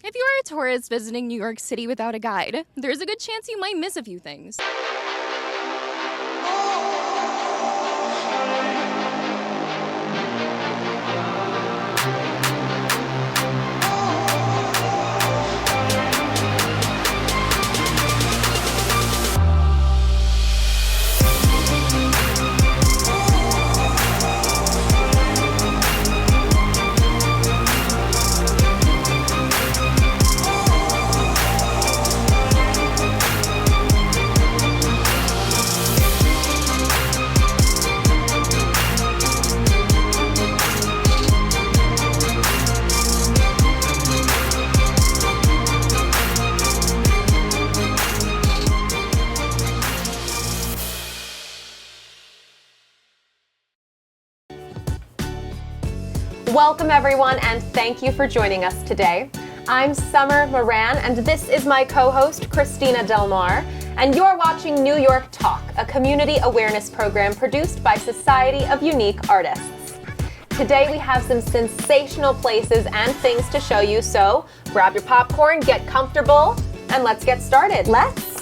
If you are a tourist visiting New York City without a guide, there's a good chance you might miss a few things. Welcome everyone, and thank you for joining us today. I'm Summer Moran, and this is my co-host Christina Del Mar, and you're watching New York Talk, a community awareness program produced by Society of Unique Artists. Today we have some sensational places and things to show you, so grab your popcorn, get comfortable, and let's get started.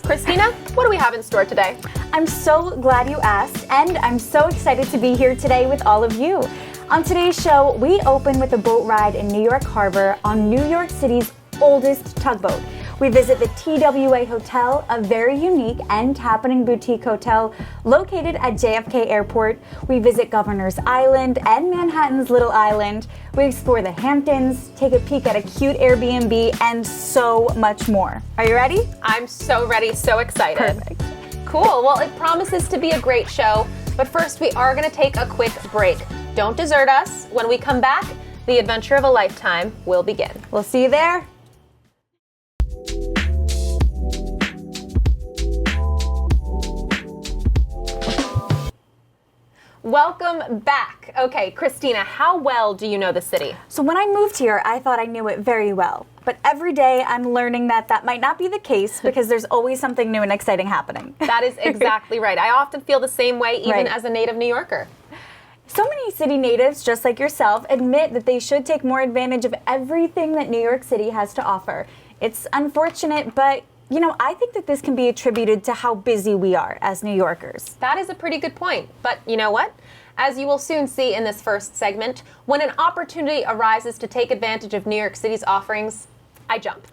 Christina, what do we have in store today? I'm so glad you asked, and I'm so excited to be here today with all of you. On today's show, we open with a boat ride in New York Harbor on New York City's oldest tugboat. We visit the TWA Hotel, a very unique and happening boutique hotel located at JFK Airport. We visit Governor's Island and Manhattan's Little Island. We explore the Hamptons, take a peek at a cute Airbnb, and so much more. Are you ready? I'm so ready, so excited. Perfect. Cool, well, it promises to be a great show, but first we are going to take a quick break. Don't desert us. When we come back, the adventure of a lifetime will begin. We'll see you there. Welcome back. Okay, Christina, how well do you know the city? So when I moved here, I thought I knew it very well. But every day I'm learning that might not be the case because there's always something new and exciting happening. That is exactly right. I often feel the same way, even Right. as a native New Yorker. So many city natives, just like yourself, admit that they should take more advantage of everything that New York City has to offer. It's unfortunate, but I think that this can be attributed to how busy we are as New Yorkers. That is a pretty good point. But you know what? As you will soon see in this first segment, when an opportunity arises to take advantage of New York City's offerings, I jump.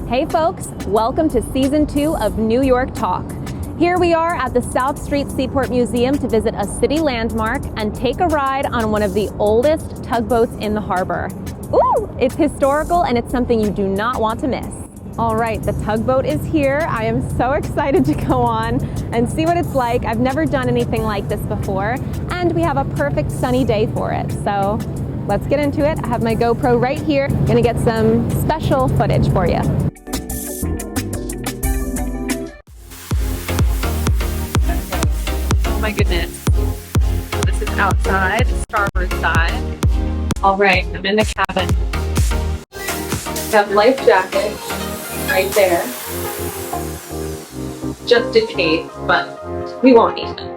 Hey folks, welcome to Season 2 of New York Talk. Here we are at the South Street Seaport Museum to visit a city landmark and take a ride on one of the oldest tugboats in the harbor. Ooh, it's historical and it's something you do not want to miss. All right, the tugboat is here. I am so excited to go on and see what it's like. I've never done anything like this before, and we have a perfect sunny day for it. So let's get into it. I have my GoPro right here. Gonna get some special footage for you. Oh my goodness. This is outside, starboard side. All right, I'm in the cabin. Got life jacket right there. Just in case, but we won't need it.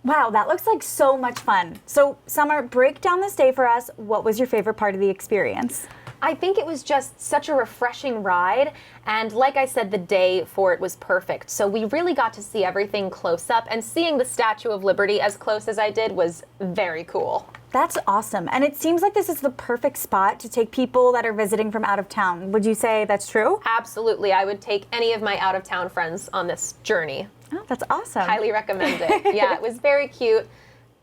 Wow, that looks like so much fun. So, Summer, break down this day for us. What was your favorite part of the experience? I think it was just such a refreshing ride, and like I said, the day for it was perfect. So we really got to see everything close up, and seeing the Statue of Liberty as close as I did was very cool. That's awesome. And it seems like this is the perfect spot to take people that are visiting from out of town. Would you say that's true? Absolutely. I would take any of my out-of-town friends on this journey. Oh, that's awesome. Highly recommend it. Yeah, it was very cute.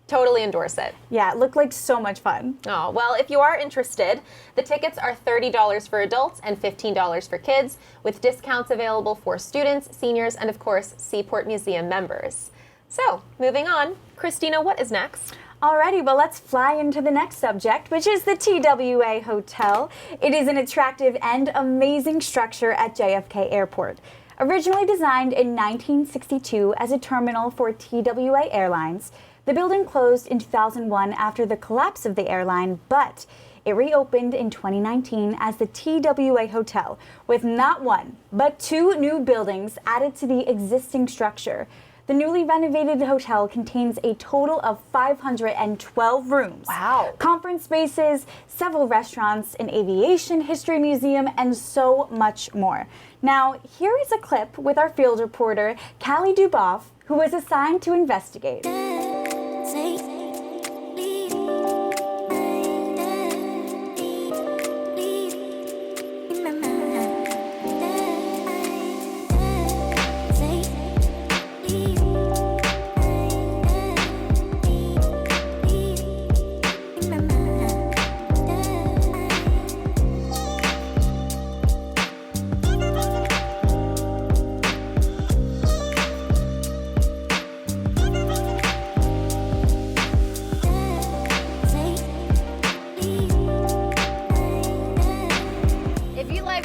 Totally endorse it. Yeah, it looked like so much fun. Oh, well, if you are interested, the tickets are $30 for adults and $15 for kids, with discounts available for students, seniors, and of course, Seaport Museum members. So, moving on, Christina, what is next? Alrighty, well, let's fly into the next subject, which is the TWA Hotel. It is an attractive and amazing structure at JFK Airport. Originally designed in 1962 as a terminal for TWA Airlines, the building closed in 2001 after the collapse of the airline, but it reopened in 2019 as the TWA Hotel, with not one, but 2 new buildings added to the existing structure. The newly renovated hotel contains a total of 512 rooms. Wow. Conference spaces, several restaurants, an aviation history museum, and so much more. Now, here is a clip with our field reporter, Callie Duboff, who was assigned to investigate.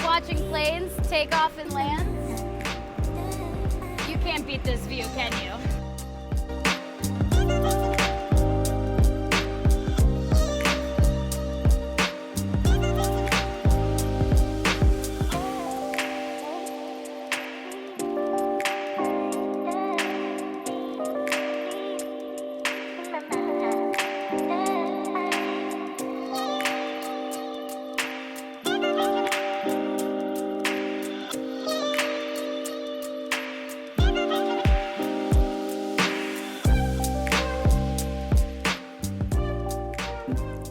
Watching planes take off and land, you can't beat this view, can you?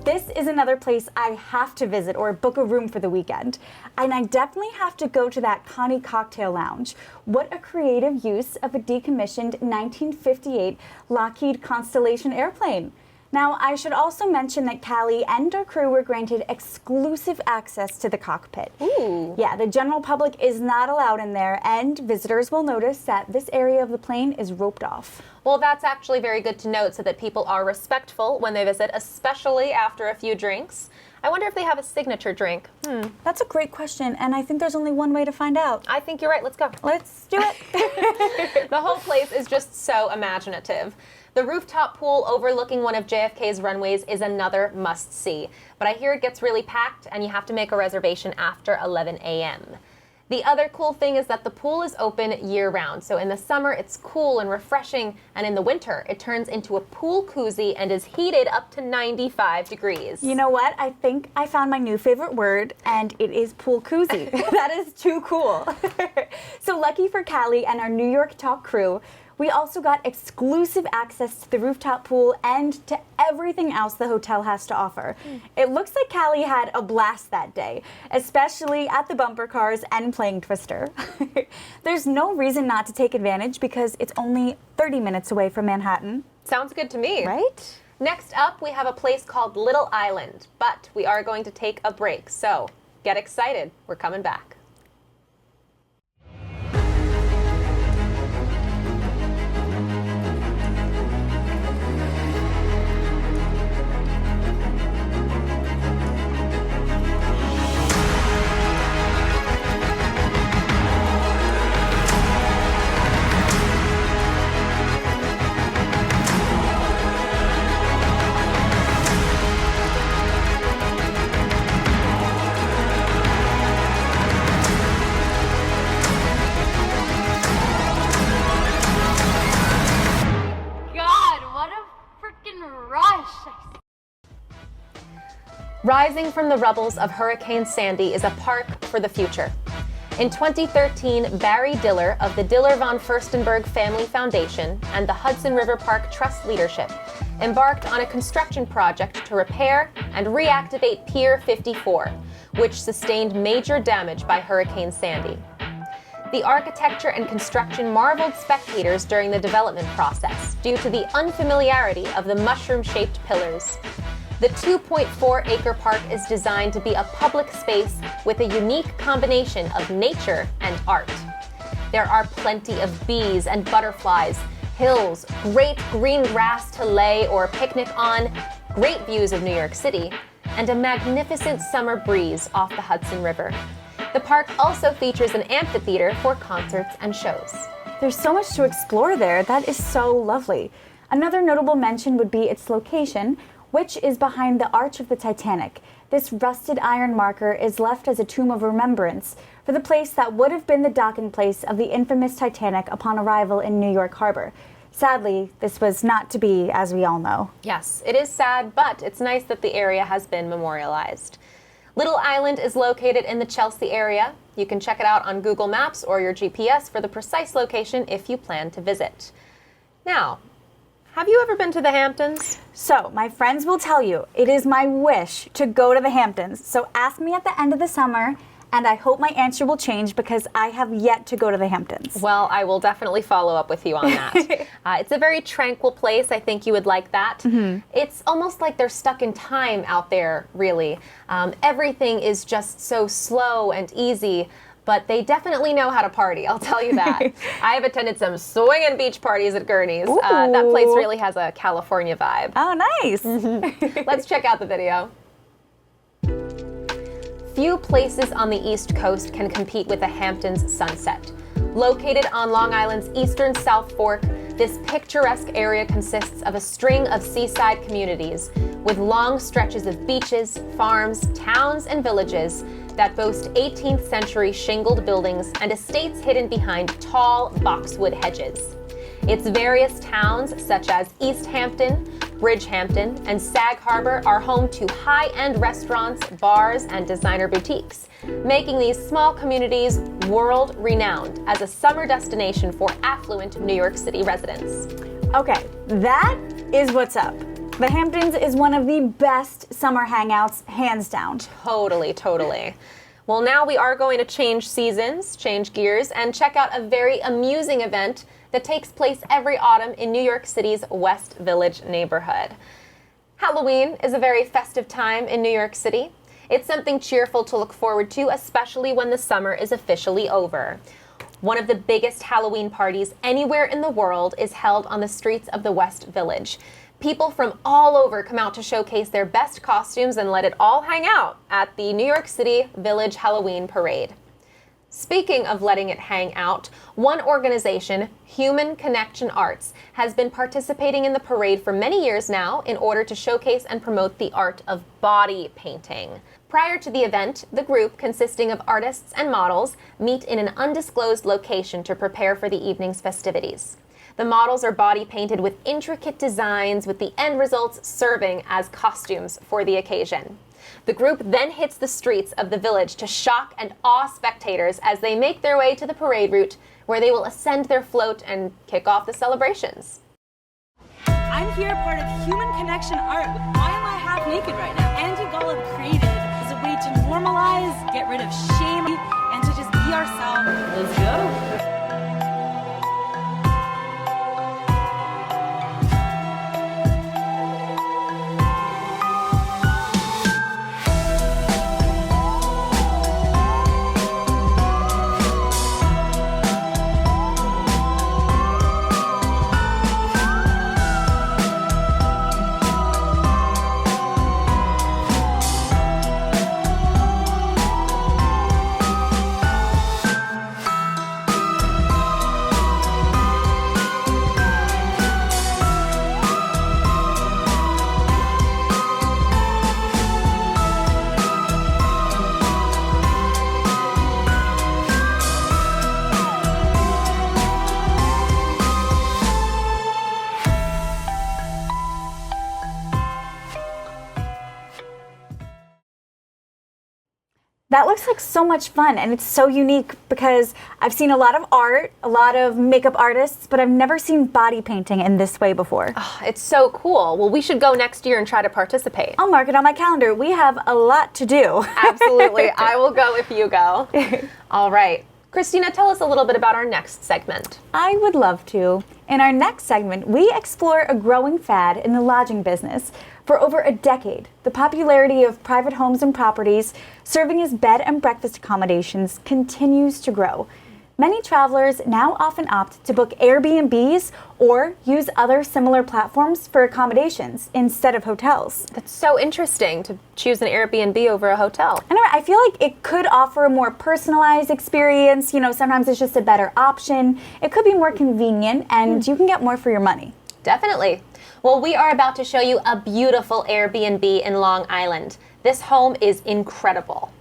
This is another place I have to visit or book a room for the weekend. And I definitely have to go to that Connie Cocktail Lounge. What a creative use of a decommissioned 1958 Lockheed Constellation airplane. Now, I should also mention that Callie and our crew were granted exclusive access to the cockpit. Ooh. Yeah, the general public is not allowed in there, and visitors will notice that this area of the plane is roped off. Well, that's actually very good to note so that people are respectful when they visit, especially after a few drinks. I wonder if they have a signature drink. That's a great question, and I think there's only one way to find out. I think you're right. Let's go. Let's do it. The whole place is just so imaginative. The rooftop pool overlooking one of JFK's runways is another must-see, but I hear it gets really packed and you have to make a reservation after 11 a.m. The other cool thing is that the pool is open year-round, so in the summer it's cool and refreshing, and in the winter it turns into a pool koozie and is heated up to 95 degrees. You know what? I think I found my new favorite word, and it is pool koozie. That is too cool. So lucky for Callie and our New York Talk crew, we also got exclusive access to the rooftop pool and to everything else the hotel has to offer. It looks like Callie had a blast that day, especially at the bumper cars and playing Twister. There's no reason not to take advantage because it's only 30 minutes away from Manhattan. Sounds good to me. Right? Next up, we have a place called Little Island, but we are going to take a break, so get excited. We're coming back. Rising from the rubbles of Hurricane Sandy is a park for the future. In 2013, Barry Diller of the Diller von Furstenberg Family Foundation and the Hudson River Park Trust leadership embarked on a construction project to repair and reactivate Pier 54, which sustained major damage by Hurricane Sandy. The architecture and construction marveled spectators during the development process due to the unfamiliarity of the mushroom-shaped pillars. The 2.4-acre park is designed to be a public space with a unique combination of nature and art. There are plenty of bees and butterflies, hills, great green grass to lay or picnic on, great views of New York City, and a magnificent summer breeze off the Hudson River. The park also features an amphitheater for concerts and shows. There's so much to explore there. That is so lovely. Another notable mention would be its location, which is behind the Arch of the Titanic. This rusted iron marker is left as a tomb of remembrance for the place that would have been the docking place of the infamous Titanic upon arrival in New York Harbor. Sadly, this was not to be, as we all know. Yes, it is sad, but it's nice that the area has been memorialized. Little Island is located in the Chelsea area. You can check it out on Google Maps or your GPS for the precise location if you plan to visit. Now, have you ever been to the Hamptons? So, my friends will tell you, it is my wish to go to the Hamptons. So ask me at the end of the summer, and I hope my answer will change because I have yet to go to the Hamptons. Well, I will definitely follow up with you on that. It's a very tranquil place. I think you would like that. Mm-hmm. It's almost like they're stuck in time out there, really. Everything is just so slow and easy. But they definitely know how to party, I'll tell you that. I have attended some swinging beach parties at Gurney's. That place really has a California vibe. Oh, nice. Let's check out the video. Few places on the East Coast can compete with the Hamptons Sunset. Located on Long Island's eastern South Fork, this picturesque area consists of a string of seaside communities with long stretches of beaches, farms, towns, and villages that boast 18th century shingled buildings and estates hidden behind tall boxwood hedges. Its various towns, such as East Hampton, Bridgehampton, and Sag Harbor, are home to high-end restaurants, bars, and designer boutiques, making these small communities world-renowned as a summer destination for affluent New York City residents. Okay, that is what's up. The Hamptons is one of the best summer hangouts, hands down. Totally, totally. Well, now we are going to change seasons, change gears, and check out a very amusing event that takes place every autumn in New York City's West Village neighborhood. Halloween is a very festive time in New York City. It's something cheerful to look forward to, especially when the summer is officially over. One of the biggest Halloween parties anywhere in the world is held on the streets of the West Village. People from all over come out to showcase their best costumes and let it all hang out at the New York City Village Halloween Parade. Speaking of letting it hang out, one organization, Human Connection Arts, has been participating in the parade for many years now in order to showcase and promote the art of body painting. Prior to the event, the group, consisting of artists and models, meet in an undisclosed location to prepare for the evening's festivities. The models are body painted with intricate designs, with the end results serving as costumes for the occasion. The group then hits the streets of the village to shock and awe spectators as they make their way to the parade route, where they will ascend their float and kick off the celebrations. I'm here part of Human Connection Art with Why Am I Half Naked Right Now? Andy Golub created as a way to normalize, get rid of shame, and to just be ourselves. Let's go. That looks like so much fun, and it's so unique because I've seen a lot of art, a lot of makeup artists, but I've never seen body painting in this way before. Oh, it's so cool. Well, we should go next year and try to participate. I'll mark it on my calendar. We have a lot to do. Absolutely. I will go if you go. All right. Christina, tell us a little bit about our next segment. I would love to. In our next segment, we explore a growing fad in the lodging business. For over a decade, the popularity of private homes and properties serving as bed and breakfast accommodations continues to grow. Many travelers now often opt to book Airbnbs or use other similar platforms for accommodations instead of hotels. That's so interesting to choose an Airbnb over a hotel. I know, I feel like it could offer a more personalized experience. You know, sometimes it's just a better option. It could be more convenient and you can get more for your money. Definitely. Well, we are about to show you a beautiful Airbnb in Long Island. This home is incredible.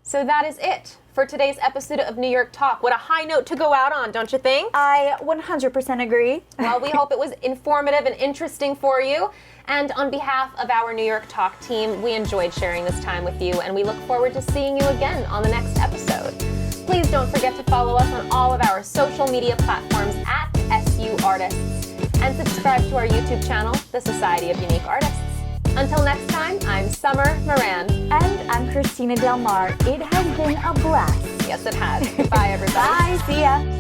So that is it for today's episode of New York Talk. What a high note to go out on, don't you think? I 100% agree. Well, we hope it was informative and interesting for you. And on behalf of our New York Talk team, we enjoyed sharing this time with you, and we look forward to seeing you again on the next episode. Please don't forget to follow us on all of our social media platforms at SU Artists, and subscribe to our YouTube channel, The Society of Unique Artists. Until next time, I'm Summer Moran. And I'm Christina Del Mar. It has been a blast. Yes, it has. Goodbye, everybody. Bye. See ya.